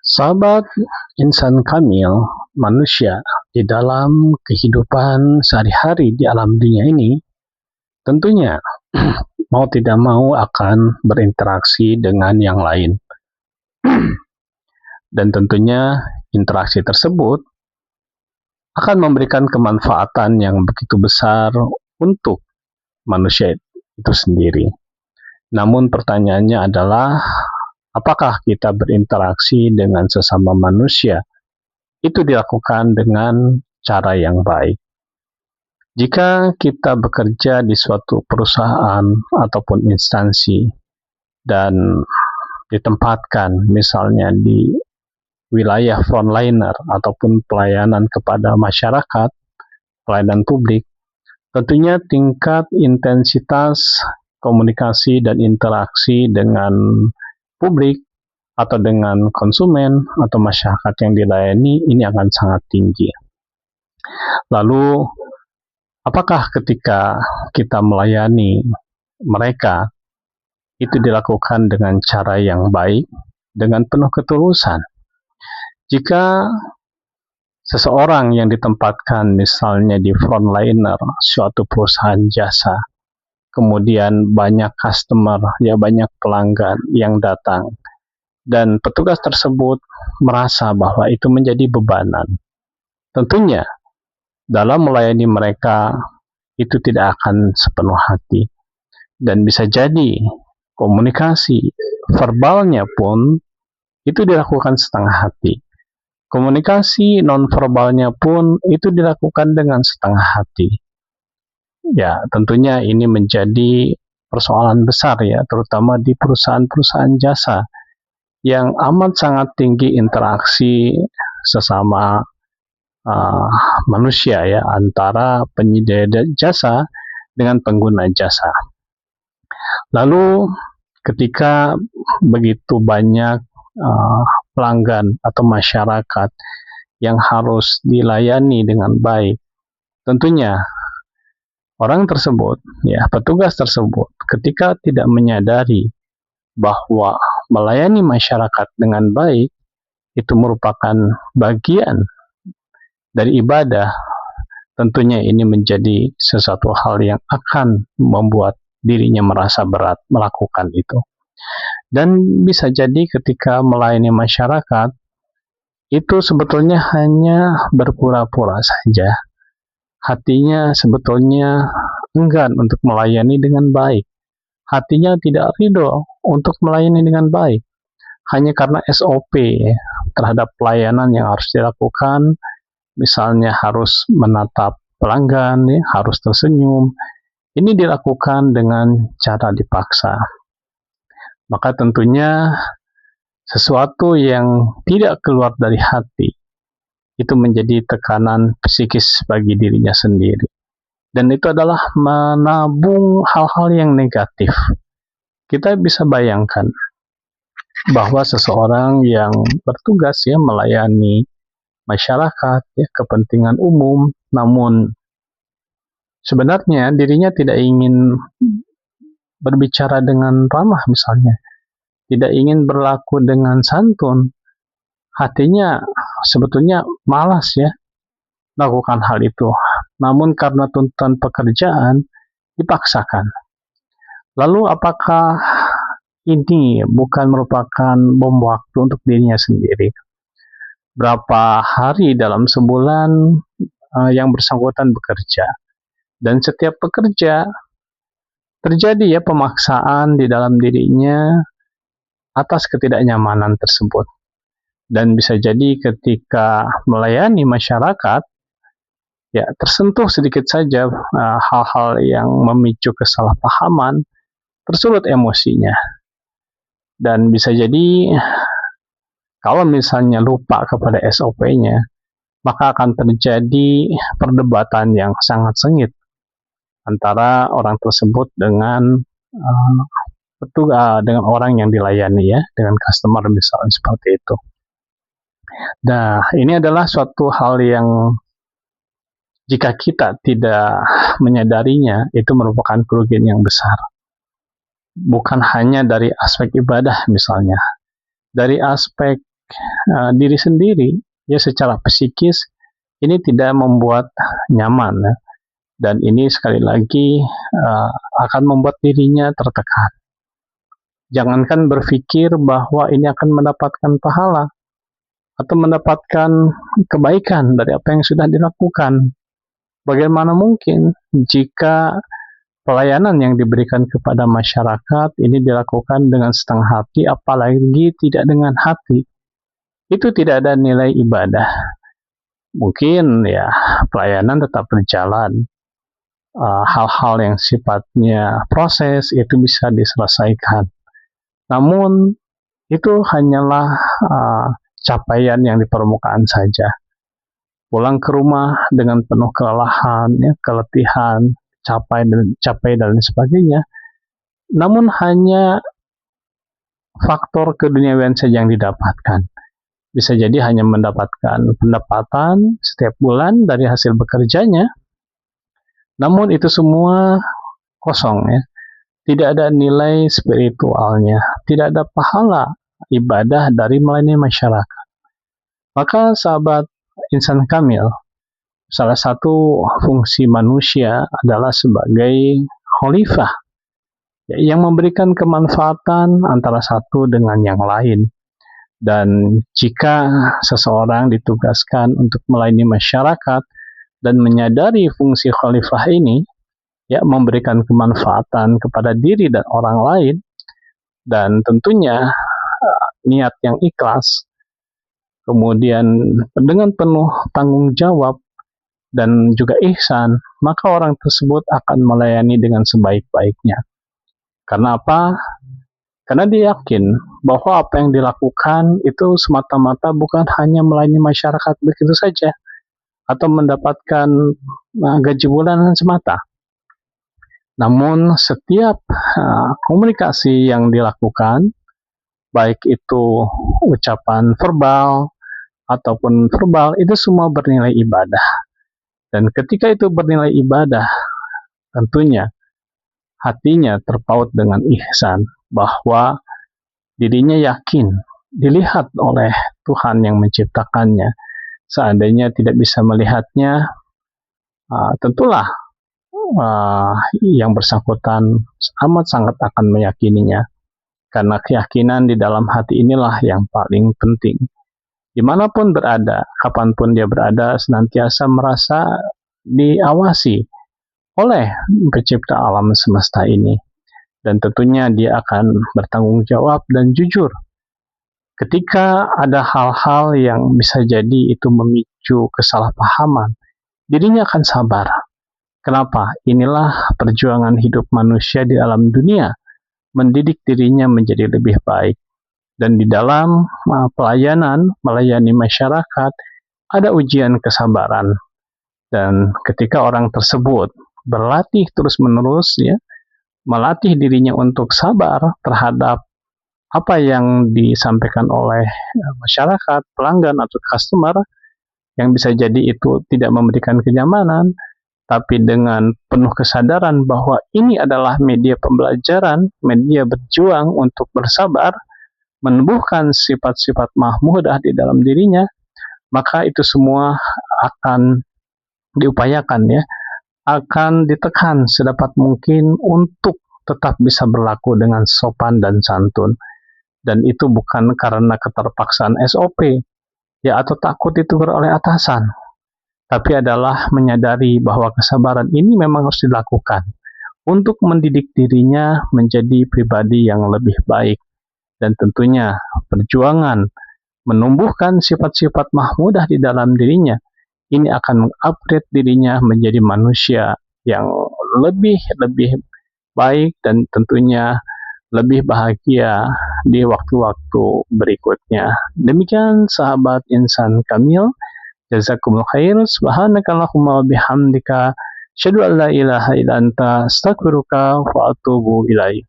Sahabat insan kamil, manusia di dalam kehidupan sehari-hari di alam dunia ini, tentunya mau tidak mau akan berinteraksi dengan yang lain. Dan tentunya interaksi tersebut akan memberikan kemanfaatan yang begitu besar untuk manusia itu sendiri. Namun pertanyaannya adalah, apakah kita berinteraksi dengan sesama manusia itu dilakukan dengan cara yang baik? Jika kita bekerja di suatu perusahaan ataupun instansi dan ditempatkan misalnya di wilayah frontliner ataupun pelayanan kepada masyarakat, pelayanan publik, tentunya tingkat intensitas komunikasi dan interaksi dengan publik atau dengan konsumen atau masyarakat yang dilayani ini akan sangat tinggi. Lalu, apakah ketika kita melayani mereka itu dilakukan dengan cara yang baik, dengan penuh ketulusan? Jika seseorang yang ditempatkan misalnya di frontliner suatu perusahaan jasa, kemudian banyak customer, banyak pelanggan yang datang, dan petugas tersebut merasa bahwa itu menjadi bebanan, tentunya dalam melayani mereka itu tidak akan sepenuh hati, dan bisa jadi komunikasi verbalnya pun itu dilakukan setengah hati. Komunikasi nonverbalnya pun itu dilakukan dengan setengah hati. Ya, tentunya ini menjadi persoalan besar ya, terutama di perusahaan-perusahaan jasa yang amat sangat tinggi interaksi sesama manusia ya, antara penyedia jasa dengan pengguna jasa. Lalu ketika begitu banyak pelanggan atau masyarakat yang harus dilayani dengan baik, tentunya orang tersebut, petugas tersebut, ketika tidak menyadari bahwa melayani masyarakat dengan baik itu merupakan bagian dari ibadah, tentunya ini menjadi sesuatu hal yang akan membuat dirinya merasa berat melakukan itu. Dan bisa jadi ketika melayani masyarakat itu sebetulnya hanya berpura-pura saja. Hatinya sebetulnya enggan untuk melayani dengan baik. Hatinya tidak ridho untuk melayani dengan baik. Hanya karena SOP terhadap pelayanan yang harus dilakukan, misalnya harus menatap pelanggan, harus tersenyum, ini dilakukan dengan cara dipaksa. Maka tentunya sesuatu yang tidak keluar dari hati itu menjadi tekanan psikis bagi dirinya sendiri. Dan itu adalah menabung hal-hal yang negatif. Kita bisa bayangkan bahwa seseorang yang bertugas melayani masyarakat, kepentingan umum, namun sebenarnya dirinya tidak ingin berbicara dengan ramah misalnya, tidak ingin berlaku dengan santun, hatinya sebetulnya malas melakukan hal itu, namun karena tuntutan pekerjaan dipaksakan. Lalu apakah ini bukan merupakan bom waktu untuk dirinya sendiri? Berapa hari dalam sebulan yang bersangkutan bekerja, dan setiap pekerja terjadi pemaksaan di dalam dirinya atas ketidaknyamanan tersebut. Dan bisa jadi ketika melayani masyarakat, tersentuh sedikit saja hal-hal yang memicu kesalahpahaman, tersulut emosinya. Dan bisa jadi kalau misalnya lupa kepada SOP-nya, maka akan terjadi perdebatan yang sangat sengit antara orang tersebut dengan dengan orang yang dilayani dengan customer misalnya seperti itu. Nah, ini adalah suatu hal yang jika kita tidak menyadarinya itu merupakan kerugian yang besar. Bukan hanya dari aspek ibadah misalnya, dari aspek diri sendiri, ya secara psikis ini tidak membuat nyaman, ya. Dan ini sekali lagi akan membuat dirinya tertekan. Jangankan berpikir bahwa ini akan mendapatkan pahala atau mendapatkan kebaikan dari apa yang sudah dilakukan. Bagaimana mungkin jika pelayanan yang diberikan kepada masyarakat ini dilakukan dengan setengah hati, apalagi tidak dengan hati? Itu tidak ada nilai ibadah. Mungkin ya pelayanan tetap berjalan, hal-hal yang sifatnya proses itu bisa diselesaikan. Namun itu hanyalah capaian yang di permukaan saja. Pulang ke rumah dengan penuh kelelahan, ya, keletihan, capek dan sebagainya. Namun hanya faktor keduniawian saja yang didapatkan. Bisa jadi hanya mendapatkan pendapatan setiap bulan dari hasil bekerjanya. Namun itu semua kosong, ya. Tidak ada nilai spiritualnya, tidak ada pahala ibadah dari melayani masyarakat. Maka sahabat insan kamil, salah satu fungsi manusia adalah sebagai khalifah, yang memberikan kemanfaatan antara satu dengan yang lain. Dan jika seseorang ditugaskan untuk melayani masyarakat dan menyadari fungsi khalifah ini, ya, memberikan kemanfaatan kepada diri dan orang lain, dan tentunya niat yang ikhlas, kemudian dengan penuh tanggung jawab dan juga ihsan, maka orang tersebut akan melayani dengan sebaik-baiknya. Karena apa? Karena dia yakin bahwa apa yang dilakukan itu semata-mata bukan hanya melayani masyarakat begitu saja, atau mendapatkan gaji bulanan semata. Namun setiap komunikasi yang dilakukan, baik itu ucapan verbal ataupun verbal, itu semua bernilai ibadah. Dan ketika itu bernilai ibadah, tentunya hatinya terpaut dengan ihsan, bahwa dirinya yakin dilihat oleh Tuhan yang menciptakannya. Seandainya tidak bisa melihatnya, tentulah yang bersangkutan amat sangat akan meyakininya. Karena keyakinan di dalam hati inilah yang paling penting. Dimanapun berada, kapanpun dia berada, senantiasa merasa diawasi oleh pencipta alam semesta ini. Dan tentunya dia akan bertanggung jawab dan jujur. Ketika ada hal-hal yang bisa jadi itu memicu kesalahpahaman, dirinya akan sabar. Kenapa? Inilah perjuangan hidup manusia di alam dunia, mendidik dirinya menjadi lebih baik. Dan di dalam pelayanan, melayani masyarakat, ada ujian kesabaran. Dan ketika orang tersebut berlatih terus-menerus, ya, melatih dirinya untuk sabar terhadap apa yang disampaikan oleh masyarakat, pelanggan atau customer, yang bisa jadi itu tidak memberikan kenyamanan, tapi dengan penuh kesadaran bahwa ini adalah media pembelajaran, media berjuang untuk bersabar, menumbuhkan sifat-sifat mahmudah di dalam dirinya, maka itu semua akan diupayakan, ya, akan ditekan sedapat mungkin untuk tetap bisa berlaku dengan sopan dan santun. Dan itu bukan karena keterpaksaan SOP, ya, atau takut ditegur oleh atasan, tapi adalah menyadari bahwa kesabaran ini memang harus dilakukan untuk mendidik dirinya menjadi pribadi yang lebih baik. Dan tentunya perjuangan menumbuhkan sifat-sifat mahmudah di dalam dirinya, ini akan mengupgrade dirinya menjadi manusia yang lebih baik dan tentunya lebih bahagia di waktu-waktu berikutnya. Demikian sahabat insan kamil, jazakumullah khair, subhanakallahumma wa bihamdika, asyhadu an la ilaha illa anta, astaghfiruka wa atubu ilaik.